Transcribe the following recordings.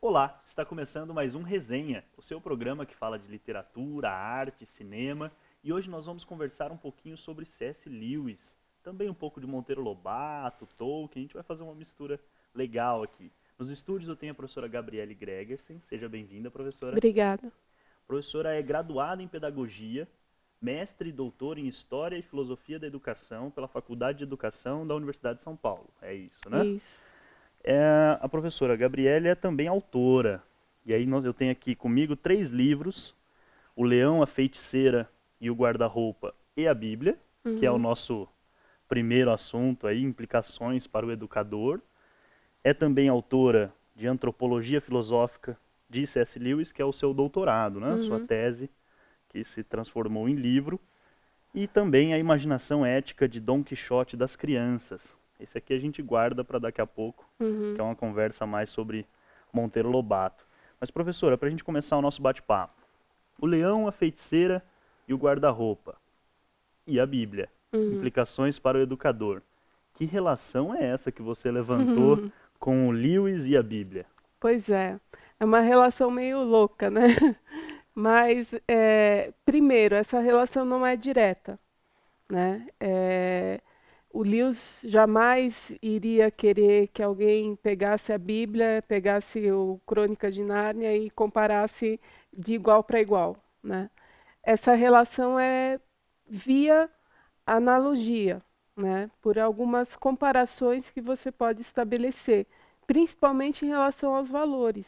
Olá, está começando mais um Resenha, o seu programa que fala de literatura, arte, cinema, e hoje nós vamos conversar um pouquinho sobre C.S. Lewis, também um pouco de Monteiro Lobato, Tolkien, a gente vai fazer uma mistura legal aqui. Nos estúdios eu tenho a professora Gabriele Gregersen, seja bem-vinda, professora. Obrigada. A professora é graduada em Pedagogia, mestre e doutora em História e Filosofia da Educação pela Faculdade de Educação da Universidade de São Paulo, é isso, né? Isso. A professora Gabriele é também autora. E aí eu tenho aqui comigo 3 livros: O Leão, a Feiticeira e o Guarda-Roupa e a Bíblia, que é o Uhum. nosso primeiro assunto aí, implicações para o educador. É também autora de Antropologia Filosófica de C.S. Lewis, que é o seu doutorado, né? Sua Uhum. tese, que se transformou em livro. E também a Imaginação Ética de Dom Quixote das Crianças. Esse aqui a gente guarda para daqui a pouco, que é Uhum. uma conversa mais sobre Monteiro Lobato. Mas, professora, para a gente começar o nosso bate-papo, o leão, a feiticeira e o guarda-roupa, e a Bíblia, Uhum. implicações para o educador. Que relação é essa que você levantou com o Lewis e a Bíblia? Pois é uma relação meio louca, né? Mas, primeiro, essa relação não é direta, né? O Lewis jamais iria querer que alguém pegasse a Bíblia, pegasse o Crônica de Nárnia e comparasse de igual para igual, né? Essa relação é via analogia, né? Por algumas comparações que você pode estabelecer, principalmente em relação aos valores,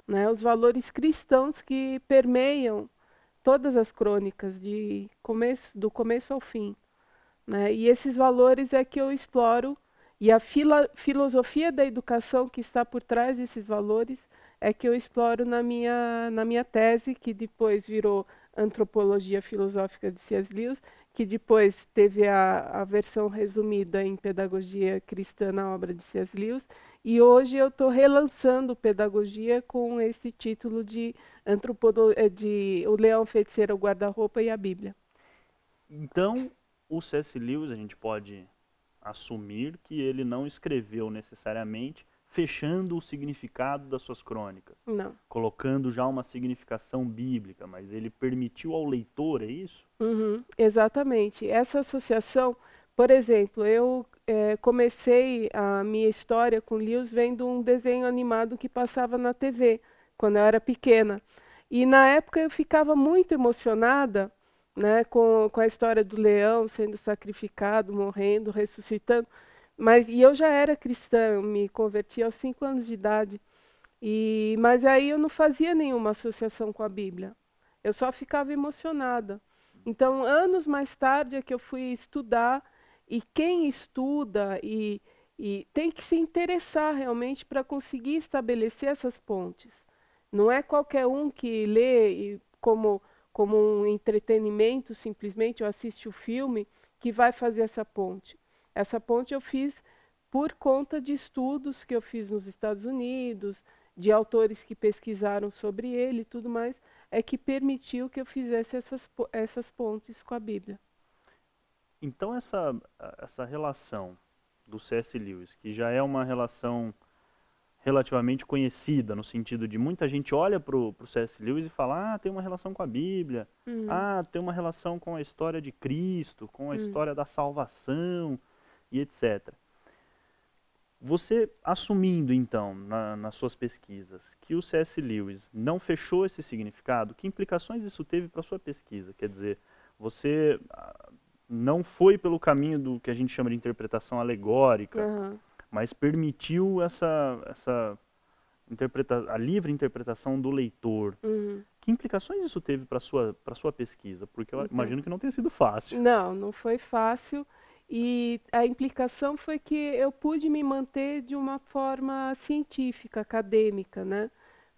né? Os valores cristãos que permeiam todas as crônicas do começo ao fim, né? E esses valores é que eu exploro, e a filosofia da educação que está por trás desses valores é que eu exploro na minha tese, que depois virou Antropologia Filosófica de C.S. Lewis, que depois teve a versão resumida em Pedagogia Cristã na obra de C.S. Lewis, e hoje eu estou relançando Pedagogia com esse título de O Leão, Feiticeiro, o Guarda-Roupa e a Bíblia. Então, o C.S. Lewis, a gente pode assumir que ele não escreveu necessariamente fechando o significado das suas crônicas, Não. colocando já uma significação bíblica, mas ele permitiu ao leitor, é isso? Uhum, exatamente. Essa associação, por exemplo, eu comecei a minha história com Lewis vendo um desenho animado que passava na TV, quando eu era pequena. E na época eu ficava muito emocionada, né, com a história do leão sendo sacrificado, morrendo, ressuscitando. E eu já era cristã, eu me converti aos 5 anos de idade. Mas aí eu não fazia nenhuma associação com a Bíblia. Eu só ficava emocionada. Então, anos mais tarde é que eu fui estudar, e quem estuda e tem que se interessar realmente para conseguir estabelecer essas pontes. Não é qualquer um que lê como um entretenimento, simplesmente, ou assiste o filme, que vai fazer essa ponte. Essa ponte eu fiz por conta de estudos que eu fiz nos Estados Unidos, de autores que pesquisaram sobre ele e tudo mais, é que permitiu que eu fizesse essas pontes com a Bíblia. Então essa relação do C.S. Lewis, que já é uma relação relativamente conhecida, no sentido de muita gente olha para o C.S. Lewis e fala, tem uma relação com a Bíblia, Hum, tem uma relação com a história de Cristo, com a hum. história da salvação e etc. Você assumindo, então, nas suas pesquisas, que o C.S. Lewis não fechou esse significado, que implicações isso teve para a sua pesquisa? Quer dizer, você não foi pelo caminho do que a gente chama de interpretação alegórica, Aham. mas permitiu a livre interpretação do leitor. Uhum. Que implicações isso teve para sua pesquisa? Porque eu Então, imagino que não tenha sido fácil. não foi fácil. E a implicação foi que eu pude me manter de uma forma científica, acadêmica, né?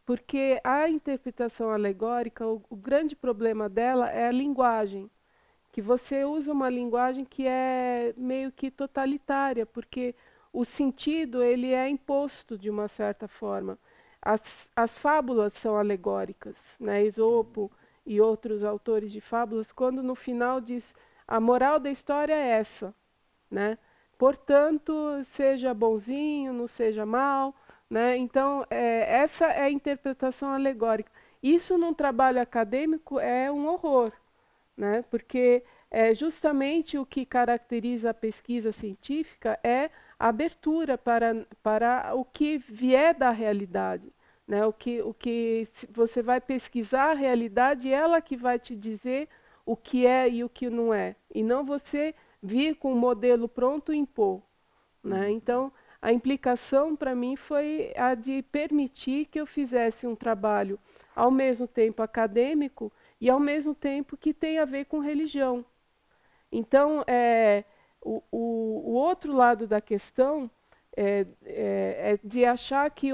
Porque a interpretação alegórica, o grande problema dela é a linguagem, que você usa uma linguagem que é meio que totalitária, porque o sentido ele é imposto de uma certa forma. As fábulas são alegóricas, né? Esopo e outros autores de fábulas, quando no final diz a moral da história é essa, né? Portanto, seja bonzinho, não seja mal, né? Então, essa é a interpretação alegórica. Isso num trabalho acadêmico é um horror, né? Porque justamente o que caracteriza a pesquisa científica é a abertura para o que vier da realidade, né? Você vai pesquisar a realidade, ela que vai te dizer o que é e o que não é, e não você vir com um modelo pronto e impor, né? Então, a implicação para mim foi a de permitir que eu fizesse um trabalho ao mesmo tempo acadêmico e ao mesmo tempo que tem a ver com religião. Então, o outro lado da questão é de achar que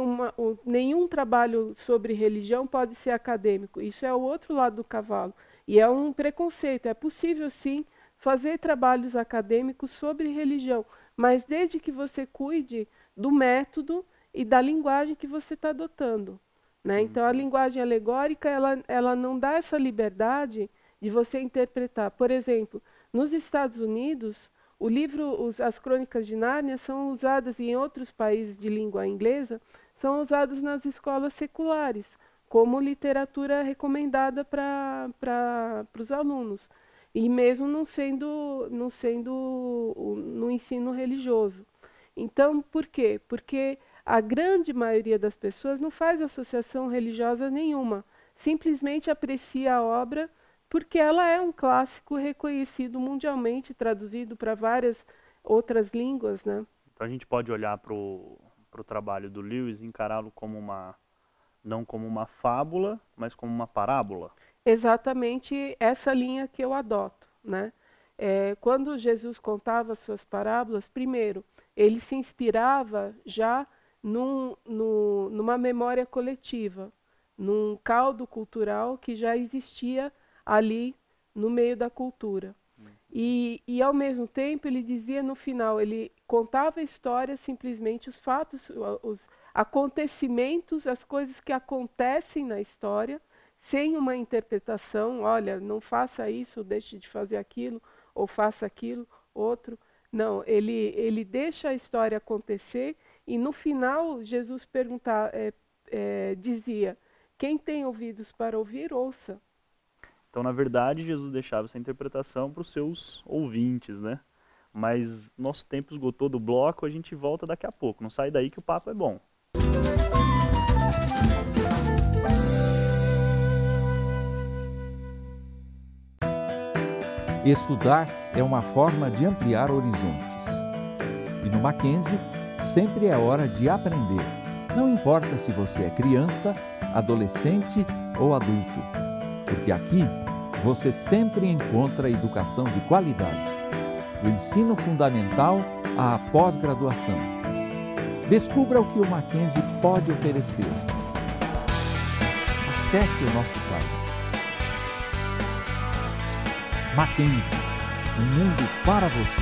nenhum trabalho sobre religião pode ser acadêmico. Isso é o outro lado do cavalo. E é um preconceito. É possível, sim, fazer trabalhos acadêmicos sobre religião, mas desde que você cuide do método e da linguagem que você está adotando, né? Então, a linguagem alegórica, ela não dá essa liberdade de você interpretar. Por exemplo, nos Estados Unidos, o livro, as Crônicas de Nárnia são usadas, e em outros países de língua inglesa, são usadas nas escolas seculares, como literatura recomendada para os alunos, e mesmo não sendo no ensino religioso. Então, por quê? Porque a grande maioria das pessoas não faz associação religiosa nenhuma, simplesmente aprecia a obra porque ela é um clássico reconhecido mundialmente, traduzido para várias outras línguas, né? Então a gente pode olhar para o trabalho do Lewis e encará-lo como não como uma fábula, mas como uma parábola. Exatamente essa linha que eu adoto, né? Quando Jesus contava suas parábolas, primeiro, ele se inspirava já numa memória coletiva, num caldo cultural que já existia ali no meio da cultura. E ao mesmo tempo, ele dizia no final, ele contava a história, simplesmente os fatos, os acontecimentos, as coisas que acontecem na história, sem uma interpretação, olha, não faça isso, deixe de fazer aquilo, ou faça aquilo, outro. Não, ele deixa a história acontecer e no final Jesus dizia, quem tem ouvidos para ouvir, ouça. Então, na verdade, Jesus deixava essa interpretação para os seus ouvintes, né? Mas nosso tempo esgotou do bloco, a gente volta daqui a pouco. Não sai daí que o papo é bom. Estudar é uma forma de ampliar horizontes. E no Mackenzie, sempre é hora de aprender. Não importa se você é criança, adolescente ou adulto. Porque aqui você sempre encontra educação de qualidade. Do ensino fundamental à pós-graduação. Descubra o que o Mackenzie pode oferecer. Acesse o nosso site. Mackenzie, um mundo para você.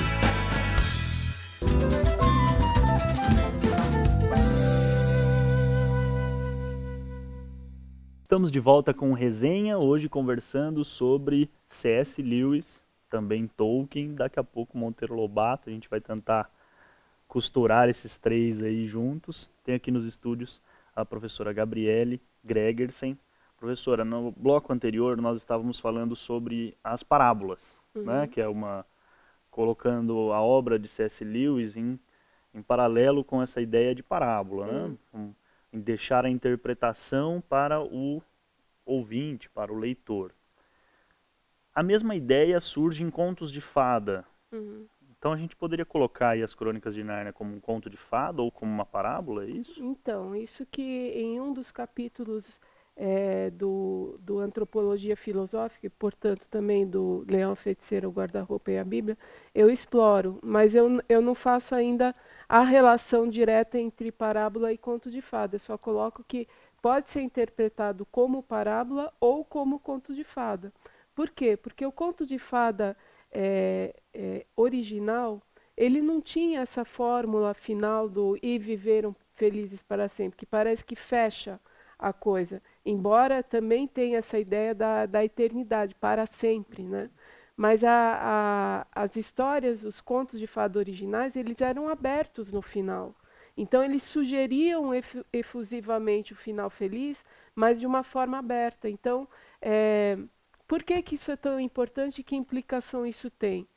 Estamos de volta com resenha, hoje conversando sobre C.S. Lewis, também Tolkien, daqui a pouco Monteiro Lobato, a gente vai tentar costurar esses três aí juntos. Tem aqui nos estúdios a professora Gabriele Gregersen. Professora, no bloco anterior nós estávamos falando sobre as parábolas, né, que é colocando a obra de C.S. Lewis em paralelo com essa ideia de parábola, né, em deixar a interpretação para o ouvinte, para o leitor. A mesma ideia surge em Contos de Fada. Então a gente poderia colocar aí as Crônicas de Nárnia como um conto de fada ou como uma parábola, é isso? Então, isso que em um dos capítulos do Antropologia Filosófica, e portanto também do Leão, a Feiticeira, o Guarda-Roupa e a Bíblia, eu exploro, mas eu não faço ainda a relação direta entre parábola e conto de fada. Eu só coloco que pode ser interpretado como parábola ou como conto de fada. Por quê? Porque o conto de fada original, ele não tinha essa fórmula final do e viveram felizes para sempre, que parece que fecha a coisa, embora também tenha essa ideia da eternidade, para sempre, né? Mas as histórias, os contos de fada originais, eles eram abertos no final. Então, eles sugeriam efusivamente o final feliz, mas de uma forma aberta. Então, por que que isso é tão importante e que implicação isso tem?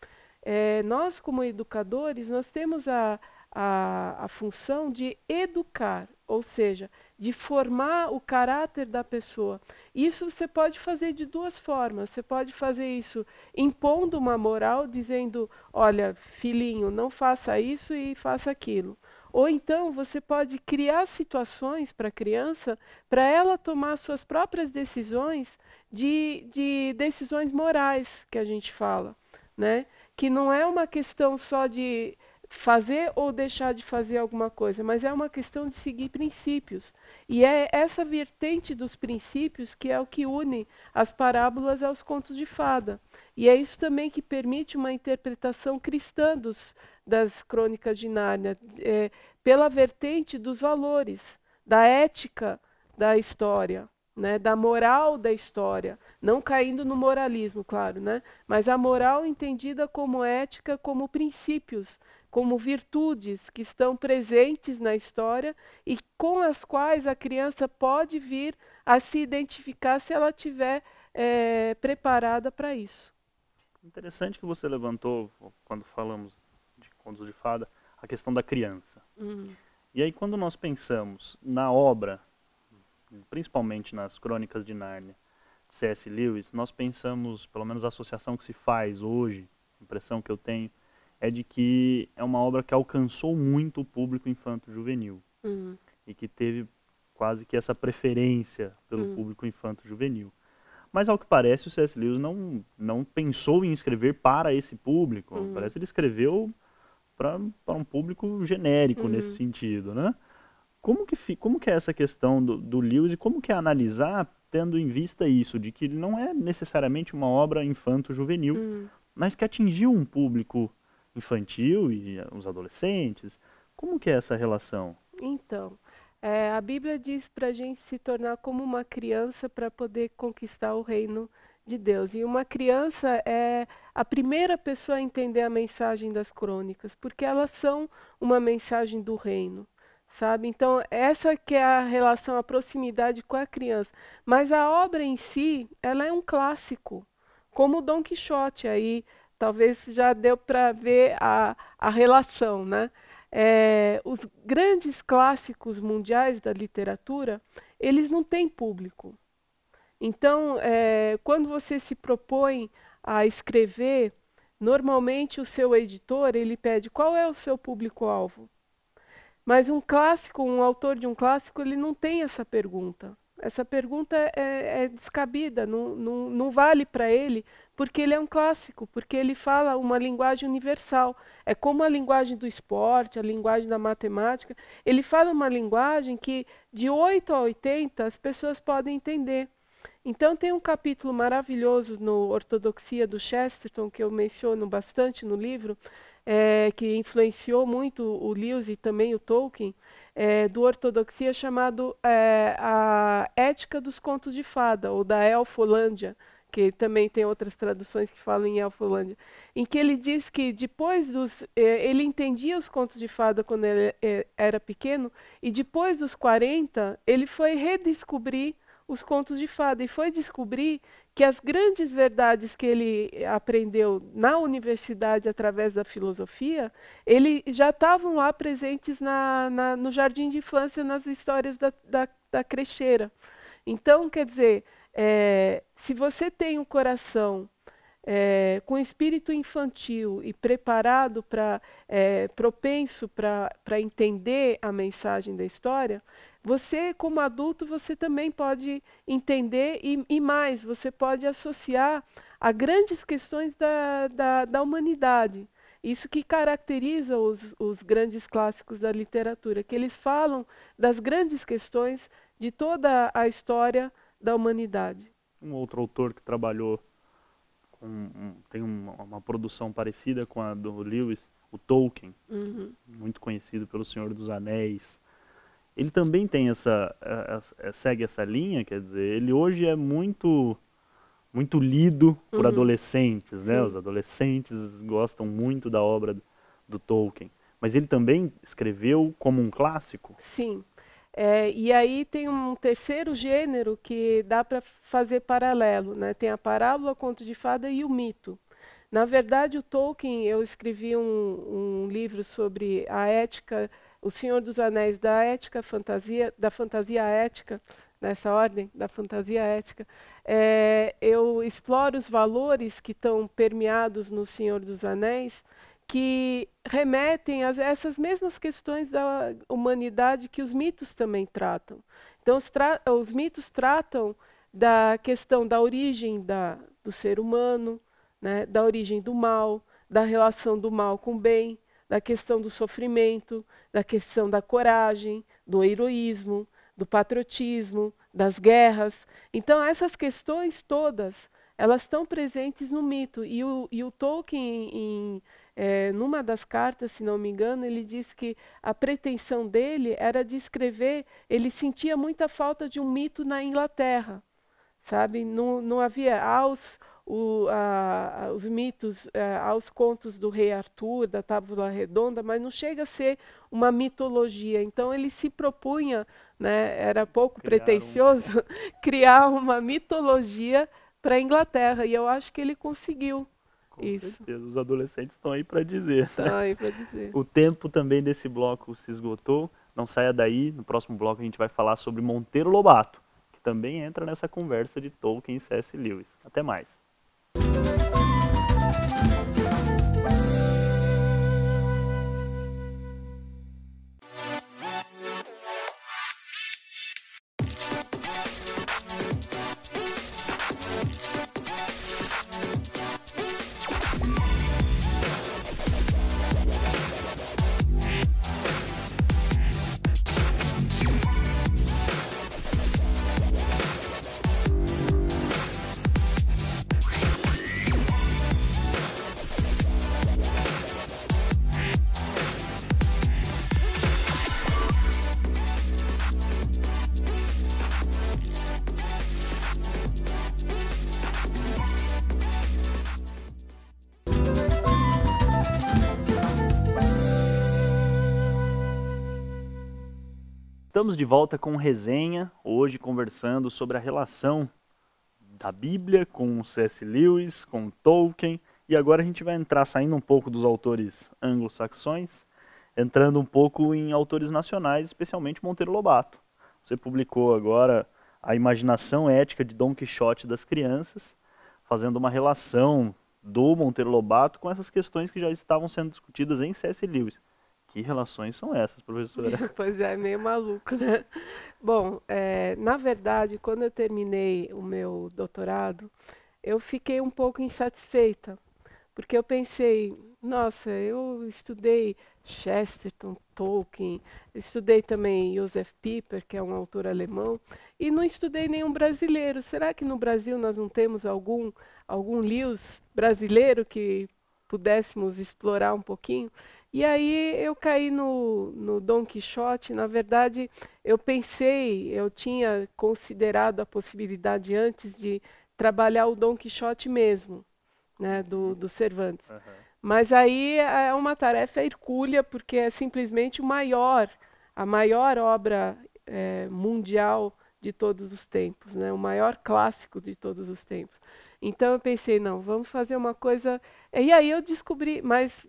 Nós, como educadores, nós temos a função de educar, ou seja, de formar o caráter da pessoa. Isso você pode fazer de duas formas. Você pode fazer isso impondo uma moral, dizendo, olha, filhinho, não faça isso e faça aquilo. Ou então você pode criar situações para a criança, para ela tomar suas próprias decisões, de decisões morais, que a gente fala, né? Que não é uma questão só de fazer ou deixar de fazer alguma coisa, mas é uma questão de seguir princípios. E é essa vertente dos princípios que é o que une as parábolas aos contos de fada. E é isso também que permite uma interpretação cristã das Crônicas de Nárnia, pela vertente dos valores, da ética da história, né, da moral da história, não caindo no moralismo, claro, né, mas a moral entendida como ética, como princípios, como virtudes que estão presentes na história e com as quais a criança pode vir a se identificar se ela estiver preparada para isso. Interessante que você levantou, quando falamos de contos de fada, a questão da criança. E aí, quando nós pensamos na obra, principalmente nas Crônicas de Nárnia, C.S. Lewis, nós pensamos, pelo menos a associação que se faz hoje, a impressão que eu tenho, é de que é uma obra que alcançou muito o público infanto-juvenil. E que teve quase que essa preferência pelo público infanto-juvenil. Mas, ao que parece, o C.S. Lewis não pensou em escrever para esse público. Parece que ele escreveu para um público genérico nesse sentido, né? Como que é essa questão do Lewis e como que é analisar, tendo em vista isso, de que ele não é necessariamente uma obra infanto-juvenil, mas que atingiu um público infantil e os adolescentes? Como que é essa relação? Então, a Bíblia diz para a gente se tornar como uma criança para poder conquistar o reino de Deus. E uma criança é a primeira pessoa a entender a mensagem das crônicas, porque elas são uma mensagem do reino, sabe? Então, essa que é a relação, a proximidade com a criança. Mas a obra em si, ela é um clássico, como o Dom Quixote. Aí, talvez já deu para ver a relação, né? Os grandes clássicos mundiais da literatura, eles não têm público. Então, quando você se propõe a escrever, normalmente o seu editor, ele pede qual é o seu público-alvo. Mas um clássico, um autor de um clássico, ele não tem essa pergunta. Essa pergunta é descabida, não vale para ele, porque ele é um clássico, porque ele fala uma linguagem universal. É como a linguagem do esporte, a linguagem da matemática. Ele fala uma linguagem que, de 8 a 80, as pessoas podem entender. Então, tem um capítulo maravilhoso no Ortodoxia do Chesterton, que eu menciono bastante no livro, que influenciou muito o Lewis e também o Tolkien, do Ortodoxia, chamado A Ética dos Contos de Fada, ou da Elfolândia, que também tem outras traduções que falam em Elfolândia, em que ele diz que depois ele entendia os contos de fada quando ele era pequeno, e depois dos 40, ele foi redescobrir os contos de fada e foi descobrir que as grandes verdades que ele aprendeu na universidade através da filosofia, ele já estavam lá presentes no jardim de infância, nas histórias da crecheira. Então, quer dizer, se você tem um coração com espírito infantil e preparado propenso para entender a mensagem da história, você, como adulto, você também pode entender e mais, você pode associar a grandes questões da humanidade. Isso que caracteriza os grandes clássicos da literatura, que eles falam das grandes questões de toda a história da humanidade. Um outro autor que trabalhou tem uma produção parecida com a do Lewis, o Tolkien, muito conhecido pelo Senhor dos Anéis. Ele também tem segue essa linha, quer dizer, ele hoje é muito lido por adolescentes, né? Os adolescentes gostam muito da obra do Tolkien. Mas ele também escreveu como um clássico? Sim. E aí tem um terceiro gênero que dá para fazer paralelo, né? Tem a parábola, o conto de fada e o mito. Na verdade, o Tolkien, eu escrevi um livro sobre a ética, O Senhor dos Anéis, da fantasia ética, nessa ordem, da fantasia ética. Eu exploro os valores que estão permeados no Senhor dos Anéis, que remetem a essas mesmas questões da humanidade que os mitos também tratam. Então, os mitos tratam da questão da origem do ser humano, né, da origem do mal, da relação do mal com o bem, da questão do sofrimento, da questão da coragem, do heroísmo, do patriotismo, das guerras. Então, essas questões todas, elas estão presentes no mito. E o Tolkien, numa das cartas, se não me engano, ele diz que a pretensão dele era de escrever, ele sentia muita falta de um mito na Inglaterra, sabe? Não havia os mitos, aos contos do rei Arthur, da Tábua Redonda, mas não chega a ser uma mitologia. Então ele se propunha, né, era pouco pretensioso, criar uma mitologia para a Inglaterra, e eu acho que ele conseguiu. Com certeza, os adolescentes estão aí para dizer. Estão aí para dizer. O tempo também desse bloco se esgotou, não saia daí, no próximo bloco a gente vai falar sobre Monteiro Lobato, que também entra nessa conversa de Tolkien e C.S. Lewis. Até mais. Estamos de volta com resenha, hoje conversando sobre a relação da Bíblia com C.S. Lewis, com Tolkien, e agora a gente vai entrar, saindo um pouco dos autores anglo-saxões, entrando um pouco em autores nacionais, especialmente Monteiro Lobato. Você publicou agora A Imaginação Ética de Dom Quixote das Crianças, fazendo uma relação do Monteiro Lobato com essas questões que já estavam sendo discutidas em C.S. Lewis. Que relações são essas, professora? Pois é, meio maluco, né? Bom, na verdade, quando eu terminei o meu doutorado, eu fiquei um pouco insatisfeita, porque eu pensei, nossa, eu estudei Chesterton, Tolkien, estudei também Joseph Pieper, que é um autor alemão, e não estudei nenhum brasileiro. Será que no Brasil nós não temos algum Lewis brasileiro que pudéssemos explorar um pouquinho? E aí eu caí no Dom Quixote. Na verdade, eu tinha considerado a possibilidade antes de trabalhar o Dom Quixote mesmo, né, do Cervantes. Uhum. Mas aí é uma tarefa hercúlea, porque é simplesmente a maior obra mundial de todos os tempos, né, o maior clássico de todos os tempos. Então eu pensei, não, vamos fazer uma coisa. E aí eu descobri mais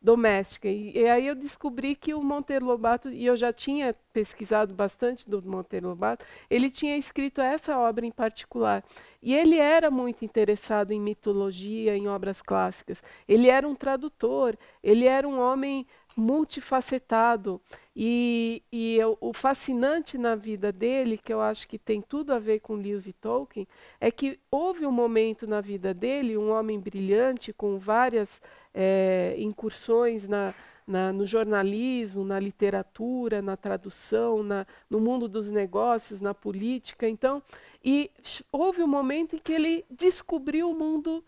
doméstica. E aí eu descobri que o Monteiro Lobato, e eu já tinha pesquisado bastante do Monteiro Lobato, ele tinha escrito essa obra em particular. E ele era muito interessado em mitologia, em obras clássicas. Ele era um tradutor, ele era um homem multifacetado. E o fascinante na vida dele, que eu acho que tem tudo a ver com Lewis e Tolkien, é que houve um momento na vida dele, um homem brilhante, com várias incursões no jornalismo, na literatura, na tradução, no mundo dos negócios, na política. Então, e houve um momento em que ele descobriu o mundo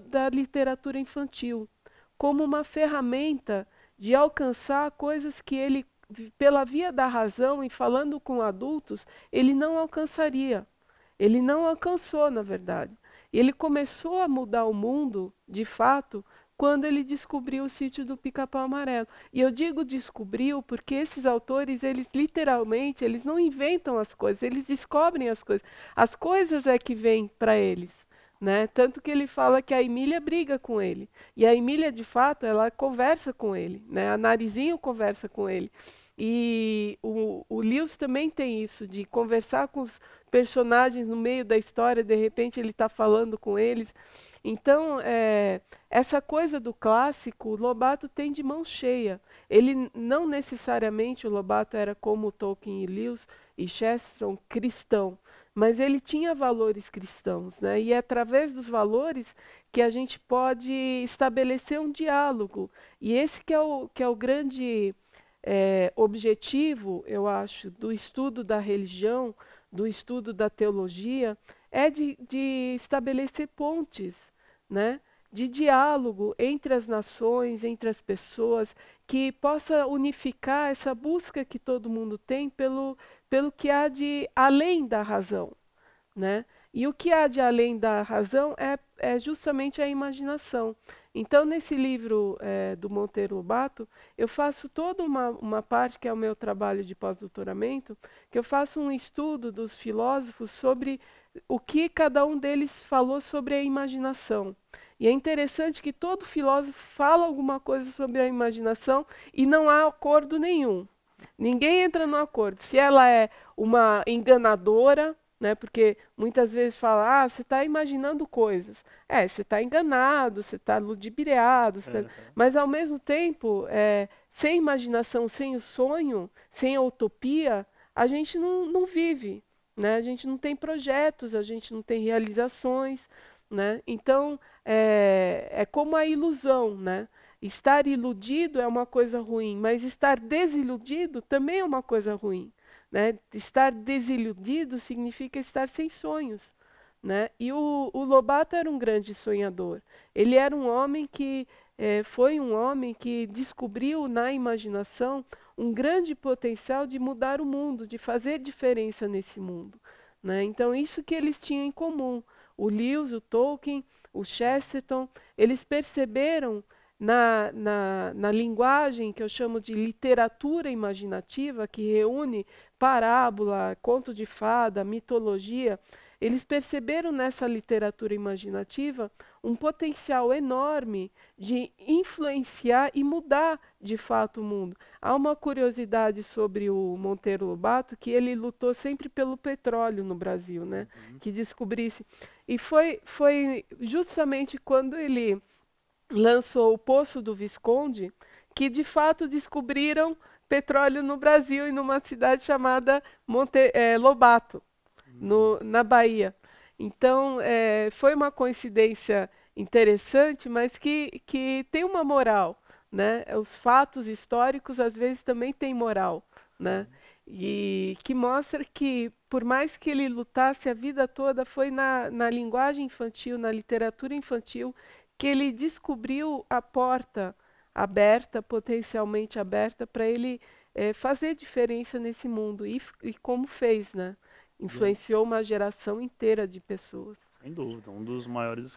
da literatura infantil como uma ferramenta de alcançar coisas que ele, pela via da razão e falando com adultos, ele não alcançaria. Ele não alcançou, na verdade. Ele começou a mudar o mundo, de fato, quando ele descobriu o Sítio do Pica-Pau Amarelo. E eu digo descobriu porque esses autores, eles literalmente, eles não inventam as coisas, eles descobrem as coisas. As coisas é que vêm para eles. Né? Tanto que ele fala que a Emília briga com ele. E a Emília, de fato, ela conversa com ele. Né? A Narizinho conversa com ele. E o Lewis também tem isso, de conversar com os personagens no meio da história, de repente ele está falando com eles. Então, essa coisa do clássico, o Lobato tem de mão cheia. Ele não necessariamente, o Lobato era como Tolkien e Lewis e Chesterton, cristão, mas ele tinha valores cristãos, né? E é através dos valores que a gente pode estabelecer um diálogo. E esse que é o grande objetivo, eu acho, do estudo da religião, do estudo da teologia, é de estabelecer pontes, né? De diálogo entre as nações, entre as pessoas, que possa unificar essa busca que todo mundo tem pelo que há de além da razão, né? E o que há de além da razão é justamente a imaginação. Então, nesse livro do Monteiro Lobato, eu faço toda uma parte, que é o meu trabalho de pós-doutoramento, que eu faço um estudo dos filósofos sobre o que cada um deles falou sobre a imaginação. E é interessante que todo filósofo fala alguma coisa sobre a imaginação e não há acordo nenhum. Ninguém entra no acordo. Se ela é uma enganadora, né, porque muitas vezes fala, você está imaginando coisas. Você está enganado, você está ludibriado, mas ao mesmo tempo, sem imaginação, sem o sonho, sem a utopia, a gente não vive, né? A gente não tem projetos, a gente não tem realizações, né? Então, é como a ilusão, né? Estar iludido é uma coisa ruim, mas estar desiludido também é uma coisa ruim. Né? Estar desiludido significa estar sem sonhos. Né? E o Lobato era um grande sonhador. Ele era um homem que foi um homem que descobriu na imaginação um grande potencial de mudar o mundo, de fazer diferença nesse mundo. Né? Então, isso que eles tinham em comum. O Lewis, o Tolkien, o Chesterton, eles perceberam na linguagem que eu chamo de literatura imaginativa, que reúne parábola, conto de fada, mitologia, eles perceberam nessa literatura imaginativa um potencial enorme de influenciar e mudar de fato o mundo. Há uma curiosidade sobre o Monteiro Lobato, que ele lutou sempre pelo petróleo no Brasil, né? Que descobrisse. E foi justamente quando ele lançou o Poço do Visconde que de fato descobriram petróleo no Brasil e numa cidade chamada Lobato, na Bahia. Então, foi uma coincidência interessante, mas que tem uma moral. Né? Os fatos históricos, às vezes, também têm moral. Né? E que mostra que, por mais que ele lutasse a vida toda, foi na linguagem infantil, na literatura infantil, que ele descobriu a porta aberta, potencialmente aberta, para ele fazer diferença nesse mundo. E como fez, né? Influenciou uma geração inteira de pessoas. Sem dúvida, um dos maiores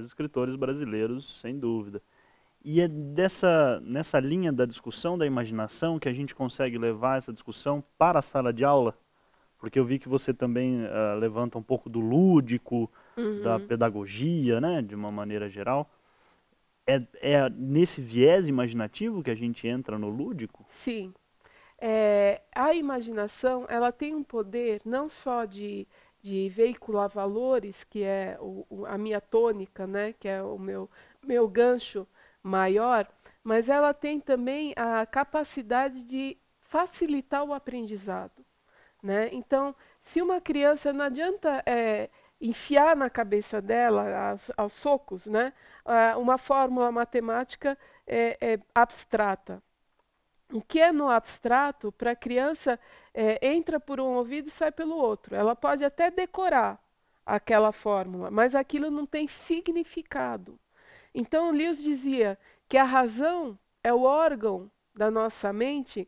escritores brasileiros, sem dúvida. E é nessa linha da discussão da imaginação que a gente consegue levar essa discussão para a sala de aula, porque eu vi que você também levanta um pouco do lúdico, da pedagogia, né, de uma maneira geral. É nesse viés imaginativo que a gente entra no lúdico? Sim. A imaginação, ela tem um poder não só de veicular valores, que é a minha tônica, né, que é o meu gancho maior, mas ela tem também a capacidade de facilitar o aprendizado. Né? Então, se uma criança, não adianta enfiar na cabeça dela, aos socos, né, uma fórmula matemática abstrata. O que é no abstrato, para a criança, entra por um ouvido e sai pelo outro. Ela pode até decorar aquela fórmula, mas aquilo não tem significado. Então, Lewis dizia que a razão é o órgão da nossa mente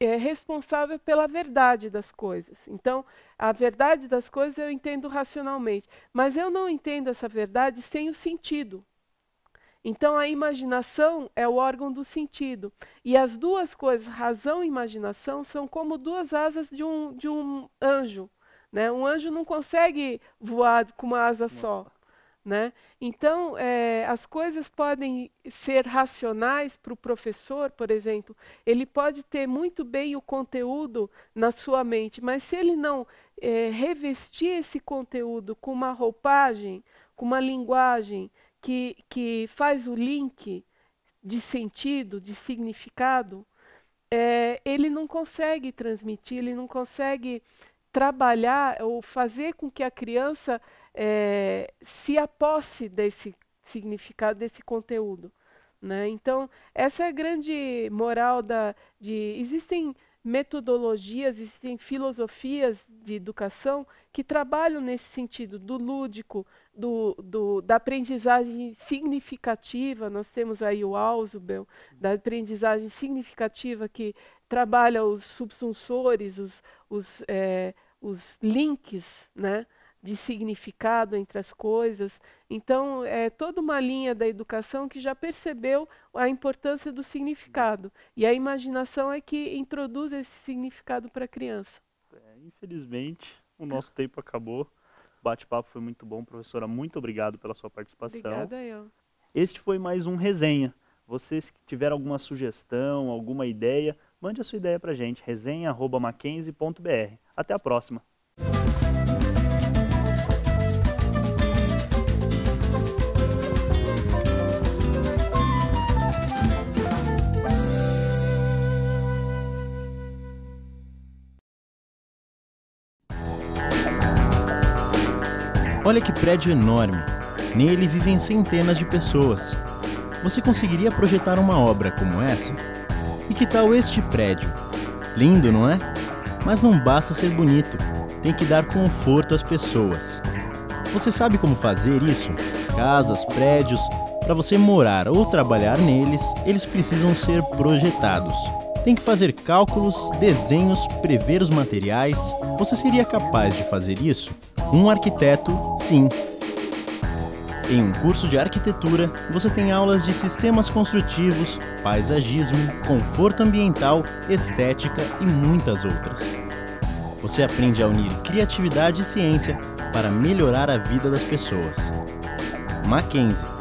responsável pela verdade das coisas. Então, a verdade das coisas eu entendo racionalmente, mas eu não entendo essa verdade sem o sentido. Então, a imaginação é o órgão do sentido. E as duas coisas, razão e imaginação, são como duas asas de um anjo, né? Um anjo não consegue voar com uma asa só, né? Então, as coisas podem ser racionais para o professor, por exemplo. Ele pode ter muito bem o conteúdo na sua mente, mas se ele não revestir esse conteúdo com uma roupagem, com uma linguagem que faz o link de sentido, de significado, ele não consegue transmitir, ele não consegue trabalhar ou fazer com que a criança se aposse desse significado, desse conteúdo, né? Então, essa é a grande moral existem metodologias, existem filosofias de educação que trabalham nesse sentido do lúdico, da aprendizagem significativa. Nós temos aí o Ausubel, da aprendizagem significativa, que trabalha os subsunsores, os links, né, de significado entre as coisas. Então, é toda uma linha da educação que já percebeu a importância do significado. E a imaginação é que introduz esse significado para a criança. Infelizmente, o nosso tempo acabou. O bate-papo foi muito bom, professora. Muito obrigado pela sua participação. Obrigada eu. Este foi mais um Resenha. Vocês que tiveram alguma sugestão, alguma ideia, mande a sua ideia para a gente. resenha@mackenzie.br. Até a próxima. Olha que prédio enorme. Nele vivem centenas de pessoas. Você conseguiria projetar uma obra como essa? E que tal este prédio? Lindo, não é? Mas não basta ser bonito. Tem que dar conforto às pessoas. Você sabe como fazer isso? Casas, prédios, para você morar ou trabalhar neles, eles precisam ser projetados. Tem que fazer cálculos, desenhos, prever os materiais. Você seria capaz de fazer isso? Um arquiteto, sim. Em um curso de arquitetura, você tem aulas de sistemas construtivos, paisagismo, conforto ambiental, estética e muitas outras. Você aprende a unir criatividade e ciência para melhorar a vida das pessoas. Mackenzie.